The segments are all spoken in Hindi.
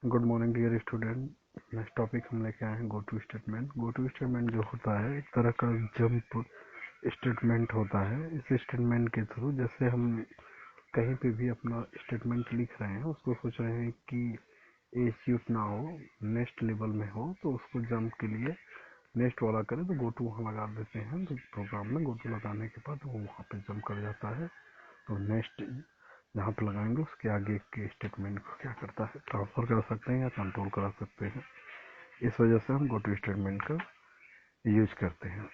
Good morning dear student. Next topic हम लेके आए हैं go to statement. Go to statement जो होता है एक तरह का जंप स्टेटमेंट होता है। इस स्टेटमेंट के थ्रू जैसे हम कहीं पे भी अपना स्टेटमेंट लिख रहे हैं, उसको सोच रहे हैं कि एग्जीक्यूट ना हो, नेक्स्ट लेवल में हो, तो उसको जंप के लिए नेक्स्ट वाला करें तो गो टू वहाँ लगा देते हैं। तो प्रोग्राम में गो टू लगाने के बाद वो वहाँ पे जंप कर जाता है। तो नेक्स्ट जहाँ पे लगाएंगे उसके आगे के स्टेटमेंट को क्या करता है, ट्रांसफर कर सकते हैं या कंट्रोल करा सकते हैं। इस वजह से हम गो टू स्टेटमेंट का यूज करते हैं।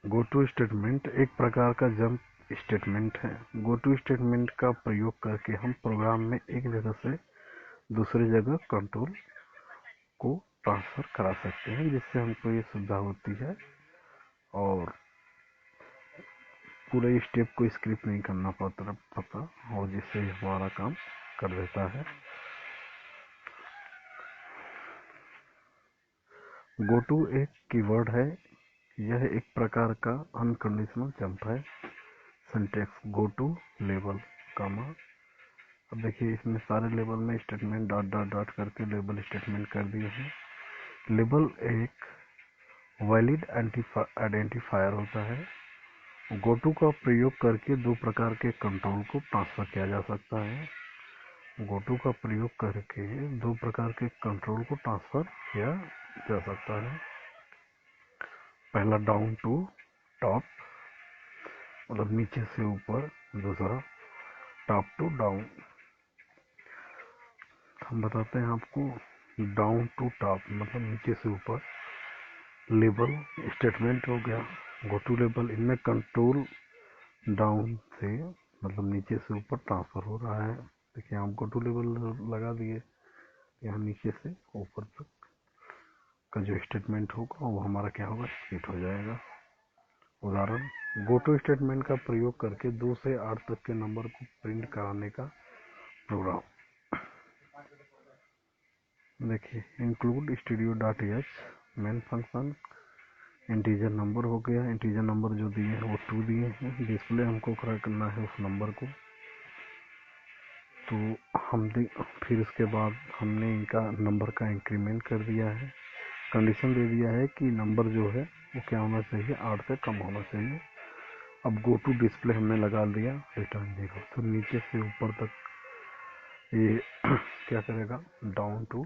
गो टू स्टेटमेंट एक प्रकार का जंप स्टेटमेंट है। गो टू स्टेटमेंट का प्रयोग करके हम प्रोग्राम में एक जगह से दूसरी जगह कंट्रोल को ट्रांसफर करा सकते हैं, जिससे हमको ये सुविधा होती है और पूरे स्टेप को स्क्रिप्ट नहीं करना पड़ता और जिससे हमारा काम कर देता है। गो टू एक कीवर्ड है। यह एक प्रकार का अनकंडीशनल जंप है। सिंटैक्स गो टू लेबल कामा। अब देखिए इसमें सारे लेबल में स्टेटमेंट डॉट डॉट डॉट करके लेबल स्टेटमेंट कर दिए हैं। लेबल एक वैलिड आइडेंटिफायर होता है। गो टू का प्रयोग करके दो प्रकार के कंट्रोल को ट्रांसफर किया जा सकता है। गो टू का प्रयोग करके दो प्रकार के कंट्रोल को ट्रांसफर किया जा सकता है। पहला डाउन टू टॉप, मतलब नीचे से ऊपर। दूसरा टॉप टू डाउन। हम बताते हैं आपको। डाउन टू टॉप मतलब नीचे से ऊपर लेबल स्टेटमेंट हो गया। गो टू लेबल, इनमें कंट्रोल डाउन से मतलब नीचे से ऊपर ट्रांसफर हो रहा है। देखिए हम गो टू लेबल लगा दिए, यहाँ नीचे से ऊपर तक का जो स्टेटमेंट होगा वो हमारा क्या होगा, स्प्लिट हो जाएगा। उदाहरण, गो टू स्टेटमेंट का प्रयोग करके 2 से 8 तक के नंबर को प्रिंट कराने का प्रोग्राम। देखिए include studio dot H main function. Integer number हो गया। इंटीजर नंबर जो दिए हैं वो 2 दिए हैं। डिस्प्ले हमको करना है उस नंबर को, तो फिर उसके बाद हमने इनका नंबर का इंक्रीमेंट कर दिया है। कंडीशन दे दिया है कि नंबर जो है वो क्या होना चाहिए, 8 से कम होना चाहिए। अब गो टू डिस्प्ले हमने लगा दिया रिटर्न 0। तो नीचे से ऊपर तक ये क्या करेगा, डाउन टू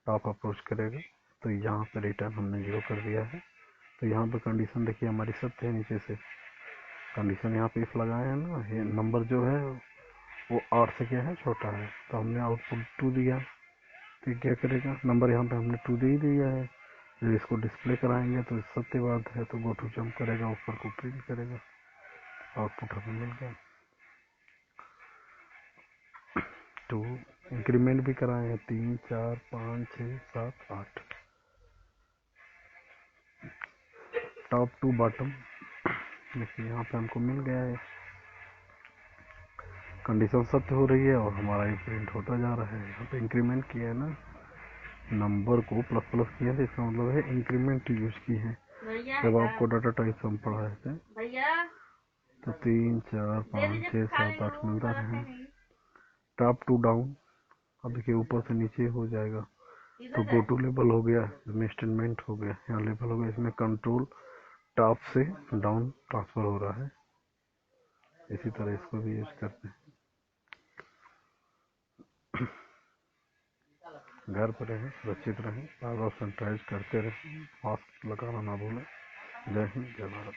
टॉप अप्रोच करेगा। तो यहाँ पे रिटर्न हमने 0 कर दिया है। तो यहाँ पे कंडीशन देखिए हमारी सत्य है। नीचे से कंडीशन यहाँ पे इफ लगाए हैं ना, ये नंबर जो है वो 8 से क्या है, छोटा है। तो हमने आउटपुट 2 दिया। तो क्या करेगा, नंबर यहाँ पे हमने 2 दे ही दिया है। जब इसको डिस्प्ले कराएंगे तो सत्य बात है, तो गो टू जंप करेगा, ऊपर को प्रिंट करेगा, आउटपुट हमें मिल गया। 2 इंक्रीमेंट भी कराए हैं, 3 4 5 6 7 8। टॉप टू बॉटम, देखिए यहाँ पे हमको मिल गया है। कंडीशन सत्य हो रही है और हमारा ये प्रिंट होता जा रहा है। यहाँ पे इंक्रीमेंट किया है ना, नंबर को प्लस प्लस किया, तो इसका मतलब है इंक्रीमेंट यूज की है। जब आपको डाटा टाइप हम पढ़ाए थे तो 3 4 5 6 7 8 मिलता रहे। टॉप टू डाउन, अब देखिए ऊपर से नीचे हो जाएगा। तो गो टू लेबल हो गया, इसमें स्टेटमेंट हो गया, यहाँ लेबल हो गया। इसमें कंट्रोल टॉप से डाउन ट्रांसफर हो रहा है। इसी तरह इसको भी यूज करते हैं। घर पर रहें, सुरक्षित रहें, बार बार सैनिटाइज करते रहें, मास्क लगाना ना भूलें। जय हिंद, जय भारत।